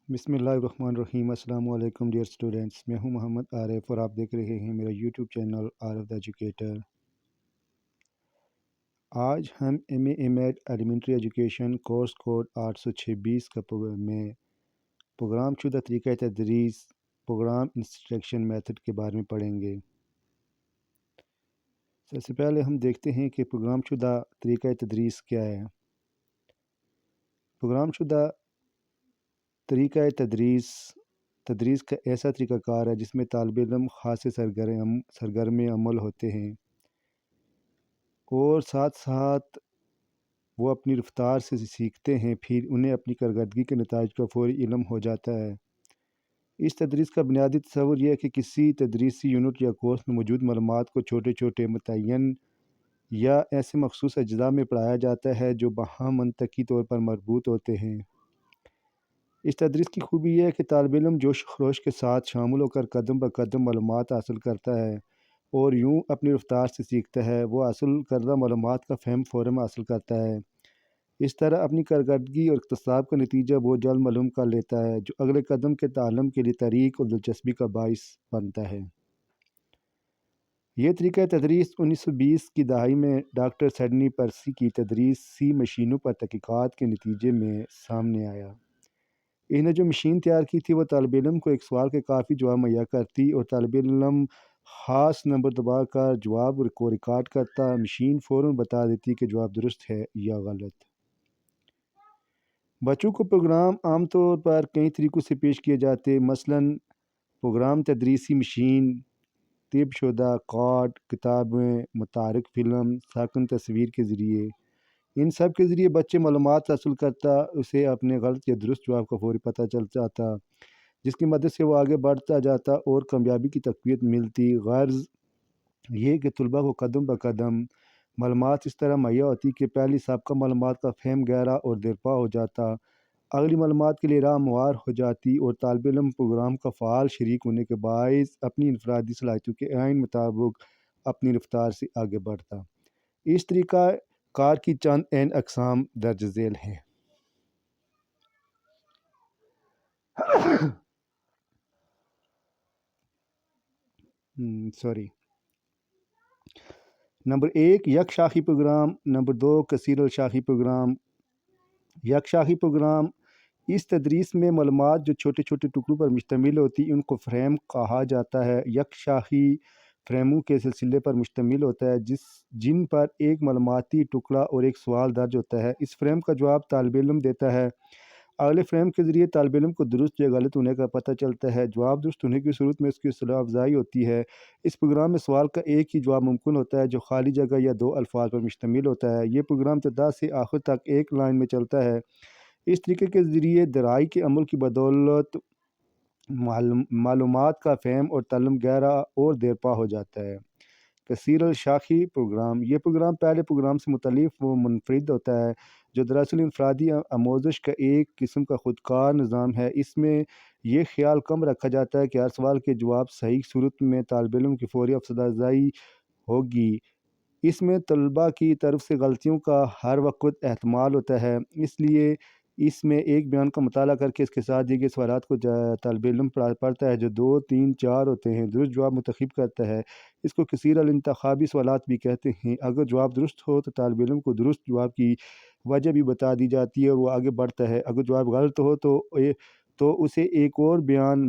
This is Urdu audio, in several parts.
بسم اللہ الرحمن الرحیم۔ السلام علیکم ڈیئر اسٹوڈنٹس، میں ہوں محمد عارف اور آپ دیکھ رہے ہیں میرا YouTube channel Arif the educator. آج ہم M A M Ed elementary education course code 826 میں پروگرام شدہ طریقہ تدریس پروگرام انسٹرکشن میتھڈ کے بارے میں پڑھیں گے۔ سب سے پہلے ہم دیکھتے ہیں کہ پروگرام شدہ طریقہ تدریس کیا ہے۔ پروگرام شدہ طریقہ تدریس کا ایسا طریقہ کار ہے جس میں طالب علم خاص سرگرم عمل ہوتے ہیں اور ساتھ ساتھ وہ اپنی رفتار سے سیکھتے ہیں، پھر انہیں اپنی کارکردگی کے نتائج کا فوری علم ہو جاتا ہے۔ اس تدریس کا بنیادی تصور یہ ہے کہ کسی تدریسی یونٹ یا کورس میں موجود معلومات کو چھوٹے چھوٹے متعین یا ایسے مخصوص اجزاء میں پڑھایا جاتا ہے جو باہم منطقی طور پر مربوط ہوتے ہیں۔ اس تدریس کی خوبی یہ ہے کہ طالب علم جوش و خروش کے ساتھ شامل ہو کر قدم بہ قدم معلومات حاصل کرتا ہے اور یوں اپنی رفتار سے سیکھتا ہے۔ وہ حاصل کردہ معلومات کا فہم فوراً حاصل کرتا ہے۔ اس طرح اپنی کارکردگی اور اکتساب کا نتیجہ وہ جلد معلوم کر لیتا ہے، جو اگلے قدم کے تعلم کے لیے تحریک اور دلچسپی کا باعث بنتا ہے۔ یہ طریقہ تدریس 1920 کی دہائی میں ڈاکٹر سڈنی پرسی کی تدریسی مشینوں پر تحقیقات کے نتیجے میں سامنے آیا۔ انہوں نے جو مشین تیار کی تھی وہ طالب علم کو ایک سوال کے کافی جواب مہیا کرتی اور طالب علم خاص نمبر دبا کر جواب کو ریکارڈ کرتا۔ مشین فوراً بتا دیتی کہ جواب درست ہے یا غلط۔ بچوں کو پروگرام عام طور پر کئی طریقوں سے پیش کیے جاتے، مثلاً پروگرام تدریسی مشین، طب شدہ کارڈ، کتابیں، متحرک فلم، ساکن تصویر کے ذریعے۔ ان سب کے ذریعے بچے معلومات حاصل کرتا، اسے اپنے غلط یا درست جواب کا فوری پتہ چل جاتا، جس کی مدد سے وہ آگے بڑھتا جاتا اور کامیابی کی تقویت ملتی۔ غرض یہ کہ طلباء کو قدم بہ قدم معلومات اس طرح مہیا ہوتی کہ پہلی سابقہ معلومات کا فہم گہرا اور دیرپا ہو جاتا، اگلی معلومات کے لیے راہ ہموار ہو جاتی اور طالب علم پروگرام کا فعال شریک ہونے کے باعث اپنی انفرادی صلاحیتوں کے عین مطابق اپنی رفتار سے آگے بڑھتا۔ اس طریقہ کار کی چند عین اقسام درج ذیل ہیں۔ نمبر 1 یک شاخی پروگرام، نمبر 2 کثیر الشاخی پروگرام۔ یک شاخی پروگرام اس تدریس میں معلومات جو چھوٹے چھوٹے ٹکڑوں پر مشتمل ہوتی ان کو فریم کہا جاتا ہے۔ یک شاخی فریموں کے سلسلے پر مشتمل ہوتا ہے جن پر ایک معلوماتی ٹکڑا اور ایک سوال درج ہوتا ہے۔ اس فریم کا جواب طالب علم دیتا ہے۔ اگلے فریم کے ذریعے طالب علم کو درست یا غلط ہونے کا پتہ چلتا ہے۔ جواب درست ہونے کی صورت میں اس کی حوصلہ افزائی ہوتی ہے۔ اس پروگرام میں سوال کا ایک ہی جواب ممکن ہوتا ہے جو خالی جگہ یا دو الفاظ پر مشتمل ہوتا ہے۔ یہ پروگرام ابتدا سے آخر تک ایک لائن میں چلتا ہے۔ اس طریقے کے ذریعے درائی کے عمل کی بدولت معلومات کا فہم اور تعلم گہرا اور دیرپا ہو جاتا ہے۔ کثیر الشاخی پروگرام یہ پروگرام پہلے پروگرام سے مختلف و منفرد ہوتا ہے، جو دراصل انفرادی آموزش کا ایک قسم کا خودکار نظام ہے۔ اس میں یہ خیال کم رکھا جاتا ہے کہ ہر سوال کے جواب صحیح صورت میں طالب علم کی فوری حوصلہ افزائی ہوگی۔ اس میں طلباء کی طرف سے غلطیوں کا ہر وقت احتمال ہوتا ہے، اس لیے اس میں ایک بیان کا مطالعہ کر کے اس کے ساتھ دیے گئے سوالات کو طالب علم پڑھتا ہے جو 2، 3، 4 ہوتے ہیں، درست جواب منتخب کرتا ہے۔ اس کو کثیر الانتخابی سوالات بھی کہتے ہیں۔ اگر جواب درست ہو تو طالب علم کو درست جواب کی وجہ بھی بتا دی جاتی ہے اور وہ آگے بڑھتا ہے۔ اگر جواب غلط ہو تو اسے ایک اور بیان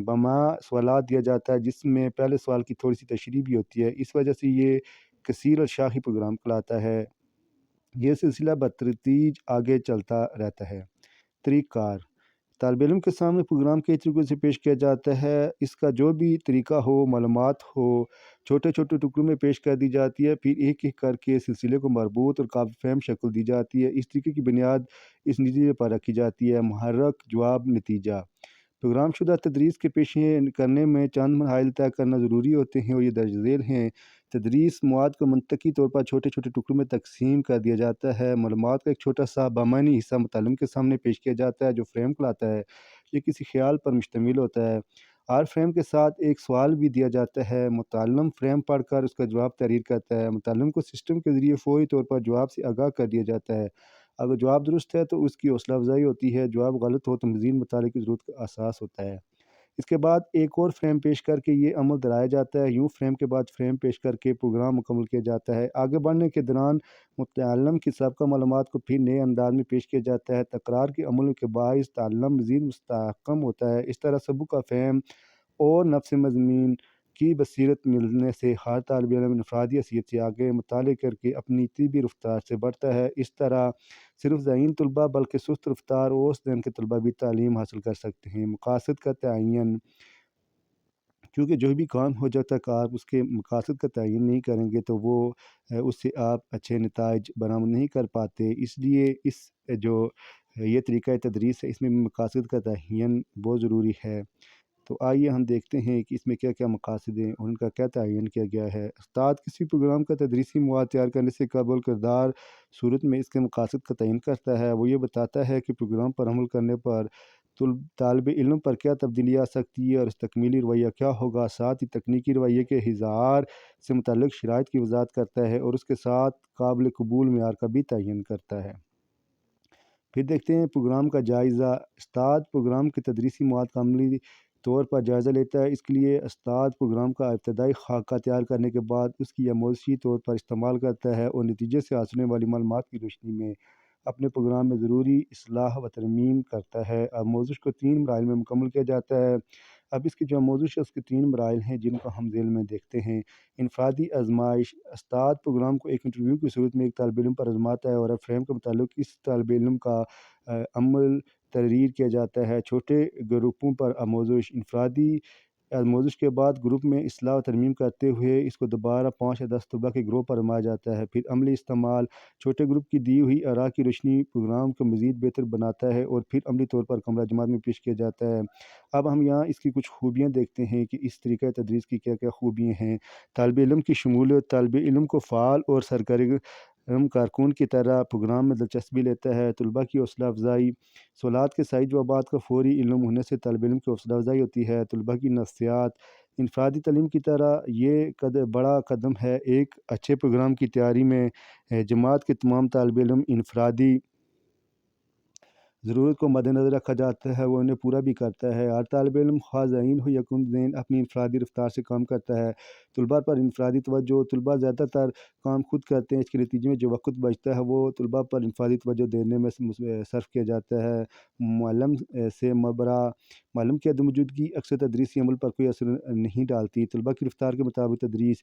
بما سوالات دیا جاتا ہے جس میں پہلے سوال کی تھوڑی سی تشریح بھی ہوتی ہے۔ اس وجہ سے یہ کثیر الشاخی پروگرام کہلاتا ہے۔ یہ سلسلہ بتدریج آگے چلتا رہتا ہے۔ طریقہ کار طالب علم کے سامنے پروگرام کئی طریقوں سے پیش کیا جاتا ہے۔ اس کا جو بھی طریقہ ہو، معلومات ہو، چھوٹے چھوٹے ٹکڑوں میں پیش کر دی جاتی ہے، پھر ایک ایک کر کے سلسلے کو مربوط اور قابل فہم شکل دی جاتی ہے۔ اس طریقے کی بنیاد اس نتیجے پر رکھی جاتی ہے: محرک، جواب، نتیجہ۔ پروگرام شدہ تدریس کے پیش کرنے میں چند مراحل طے کرنا ضروری ہوتے ہیں اور یہ درج ذیل ہیں۔ تدریس مواد کو منطقی طور پر چھوٹے چھوٹے ٹکڑوں میں تقسیم کر دیا جاتا ہے۔ معلومات کا ایک چھوٹا سا بامعنی حصہ متعلم کے سامنے پیش کیا جاتا ہے جو فریم کہلاتا ہے۔ یہ کسی خیال پر مشتمل ہوتا ہے۔ ہر فریم کے ساتھ ایک سوال بھی دیا جاتا ہے۔ متعلم فریم پڑھ کر اس کا جواب تحریر کرتا ہے۔ متعلم کو سسٹم کے ذریعے فوری طور پر جواب سے آگاہ کر دیا جاتا ہے۔ اگر جواب درست ہے تو اس کی حوصلہ افزائی ہوتی ہے، جواب غلط ہو تو مزید مطالعے کی ضرورت کا احساس ہوتا ہے۔ اس کے بعد ایک اور فریم پیش کر کے یہ عمل دہرایا جاتا ہے، یوں فریم کے بعد فریم پیش کر کے پروگرام مکمل کیا جاتا ہے۔ آگے بڑھنے کے دوران متعلم کی سابقہ معلومات کو پھر نئے انداز میں پیش کیا جاتا ہے، تکرار کے عمل کے باعث تعلم مزید مستحکم ہوتا ہے۔ اس طرح سبق کا فہم اور نفس مضمین کی بصیرت ملنے سے ہر طالب علم انفرادی حیثیت سے آگے مطالعے کر کے اپنی طبی رفتار سے بڑھتا ہے۔ اس طرح صرف ذہین طلباء بلکہ سست رفتار اور اوسط ذہن کے طلباء بھی تعلیم حاصل کر سکتے ہیں۔ مقاصد کا تعین، کیونکہ جو بھی کام ہو جب تک آپ اس کے مقاصد کا تعین نہیں کریں گے تو وہ اس سے آپ اچھے نتائج برآمد نہیں کر پاتے، اس لیے جو یہ طریقہ تدریس ہے اس میں مقاصد کا تعین بہت ضروری ہے۔ تو آئیے ہم دیکھتے ہیں کہ اس میں کیا کیا مقاصد ہیں اور ان کا کیا تعین کیا گیا ہے۔ استاد کسی پروگرام کا تدریسی مواد تیار کرنے سے قبل کردار صورت میں اس کے مقاصد کا تعین کرتا ہے۔ وہ یہ بتاتا ہے کہ پروگرام پر عمل کرنے پر طالب علم پر کیا تبدیلی آ سکتی ہے اور اس تکمیلی رویہ کیا ہوگا، ساتھ ہی تکنیکی رویے کے اظہار سے متعلق شرائط کی وضاحت کرتا ہے اور اس کے ساتھ قابل قبول معیار کا بھی تعین کرتا ہے۔ پھر دیکھتے ہیں پروگرام کا جائزہ۔ استاد پروگرام کے تدریسی مواد کا عملی طور پر جائزہ لیتا ہے۔ اس کے لیے استاد پروگرام کا ابتدائی خاکہ تیار کرنے کے بعد اس کی آموزشی طور پر استعمال کرتا ہے اور نتیجے سے حاصل ہونے والی معلومات کی روشنی میں اپنے پروگرام میں ضروری اصلاح و ترمیم کرتا ہے۔ آموزش کو 3 مراحل میں مکمل کیا جاتا ہے۔ اب اس کی جو آموزش ہے اس کے 3 مراحل ہیں جن کو ہم ذیل میں دیکھتے ہیں۔ انفرادی آزمائش، استاد پروگرام کو ایک انٹرویو کی صورت میں ایک طالب علم پر آزماتا ہے اور اب فریم کے متعلق اس طالب علم کا عمل تحریر کیا جاتا ہے۔ چھوٹے گروپوں پر آموزش، انفرادی آموزش کے بعد گروپ میں اصلاح و ترمیم کرتے ہوئے اس کو دوبارہ 5 یا 10 طلباء کے گروہ پر آزمایا جاتا ہے۔ پھر عملی استعمال، چھوٹے گروپ کی دی ہوئی آراء کی روشنی پروگرام کو مزید بہتر بناتا ہے اور پھر عملی طور پر کمرہ جماعت میں پیش کیا جاتا ہے۔ اب ہم یہاں اس کی کچھ خوبیاں دیکھتے ہیں کہ اس طریقہ تدریس کی کیا کیا خوبیاں ہیں۔ طالب علم کی شمولیت، طالب علم کو فعال اور سرگرم کارکن کی طرح پروگرام میں دلچسپی لیتا ہے۔ طلباء کی حوصلہ افزائی، سوالات کے صحیح جوابات کا فوری علم ہونے سے طالب علم کی حوصلہ افزائی ہوتی ہے۔ طلباء کی نفسیات، انفرادی تعلیم کی طرح یہ بڑا قدم ہے۔ ایک اچھے پروگرام کی تیاری میں جماعت کے تمام طالب علم انفرادی ضرورت کو مد نظر رکھا جاتا ہے، وہ انہیں پورا بھی کرتا ہے۔ ہر طالب علم خواہ ذہین ہو یا کم ذہن اپنی انفرادی رفتار سے کام کرتا ہے۔ طلباء پر انفرادی توجہ، طلباء زیادہ تر کام خود کرتے ہیں، اس کے نتیجے میں جو وقت بچتا ہے وہ طلباء پر انفرادی توجہ دینے میں صرف کیا جاتا ہے۔ معلم سے مبرا، معلم کی عدم موجودگی اکثر تدریسی عمل پر کوئی اثر نہیں ڈالتی۔ طلباء کی رفتار کے مطابق تدریس،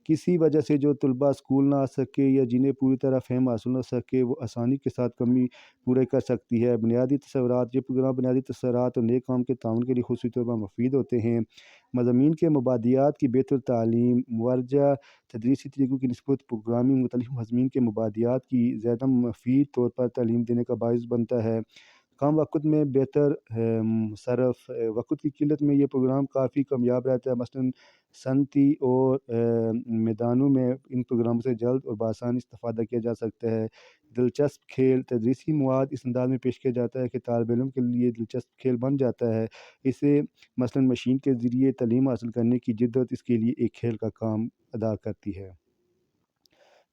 کسی وجہ سے جو طلباء اسکول نہ آ سکے یا جنہیں پوری طرح فہم حاصل نہ سکے وہ آسانی کے ساتھ کمی پورے کر سکتی ہے۔ بنیادی تصورات، یہ پروگرام بنیادی تصورات اور نیک کام کے تعاون کے لیے خصوصی طور پر مفید ہوتے ہیں۔ مضامین کے مبادیات کی بہتر تعلیم، مورجہ تدریسی طریقوں کی نسبت پروگرامنگ مختلف مضامین کے مبادیات کی زیادہ مفید طور پر تعلیم دینے کا باعث بنتا ہے۔ کم وقت میں بہتر صرف، وقت کی قلت میں یہ پروگرام کافی کامیاب رہتا ہے۔ مثلاً صنعتی اور میدانوں میں ان پروگراموں سے جلد اور بآسانی استفادہ کیا جا سکتا ہے۔ دلچسپ کھیل، تدریسی مواد اس انداز میں پیش کیا جاتا ہے کہ طالب علم کے لیے دلچسپ کھیل بن جاتا ہے۔ اسے مثلاً مشین کے ذریعے تعلیم حاصل کرنے کی جدت اس کے لیے ایک کھیل کا کام ادا کرتی ہے۔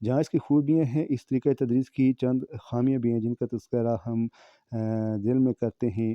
جہاں اس کی خوبیاں ہیں، اس طریقہ تدریس کی چند خامیاں بھی ہیں جن کا تذکرہ ہم دل میں کرتے ہیں۔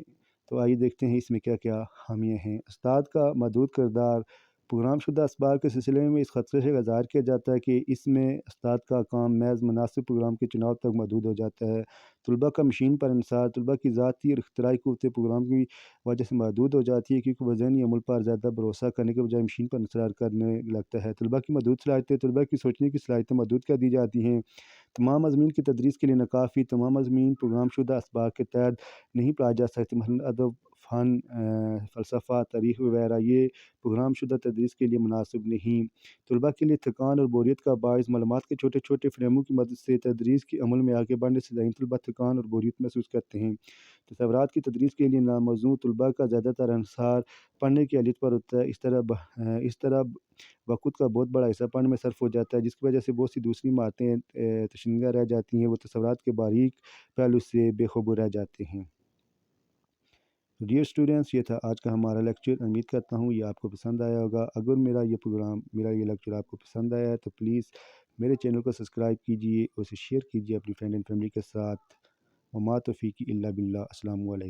تو آئیے دیکھتے ہیں اس میں کیا کیا خامیاں ہیں۔ استاد کا محدود کردار، پروگرام شدہ اسباق کے سلسلے میں اس خدشے سے اظہار کیا جاتا ہے کہ اس میں استاد کا کام محض مناسب پروگرام کے چناؤ تک محدود ہو جاتا ہے۔ طلباء کا مشین پر انحصار، طلباء کی ذاتی اور اختراعی قوتیں پروگرام کی وجہ سے محدود ہو جاتی ہے کیونکہ وہ ذہنی عمل پر زیادہ بھروسہ کرنے کے بجائے مشین پر انحصار کرنے لگتا ہے۔ طلباء کی محدود صلاحیتیں، طلباء کی سوچنے کی صلاحیتیں محدود کر دی جاتی ہیں۔ تمام مضامین کی تدریس کے لیے ناکافی، تمام مضامین پروگرام شدہ اسباق کے تحت نہیں پڑھائے جا سکتے۔ مثلاً ادب، فن، فلسفہ، تاریخ وغیرہ یہ پروگرام شدہ تدریس کے لیے مناسب نہیں۔ طلباء کے لیے تھکان اور بوریت کا باعث، معلومات کے چھوٹے چھوٹے فریموں کی مدد سے تدریس کے عمل میں آگے بڑھنے سے ذہین طلباء تھکان اور بوریت محسوس کرتے ہیں۔ تصورات کی تدریس کے لیے ناموزوں، طلباء کا زیادہ تر انحصار پڑھنے کی اہلیت پر ہوتا ہے۔ اس طرح وقت کا بہت بڑا حصہ پڑھنے میں صرف ہو جاتا ہے، جس کی وجہ سے بہت سی دوسری مہارتیں تشنیدہ رہ جاتی ہیں، وہ تصورات کے باریک پہلو سے بے خبر رہ جاتے ہیں۔ ڈیئر اسٹوڈنٹس، یہ تھا آج کا ہمارا لیکچر۔ امید کرتا ہوں یہ آپ کو پسند آیا ہوگا۔ اگر میرا یہ لیکچر آپ کو پسند آیا ہے تو پلیز میرے چینل کو سبسکرائب کیجیے اور اسے شیئر کیجیے اپنی فرینڈ اینڈ فیملی کے ساتھ۔ وما توفیقی الا باللہ۔ السلام علیکم۔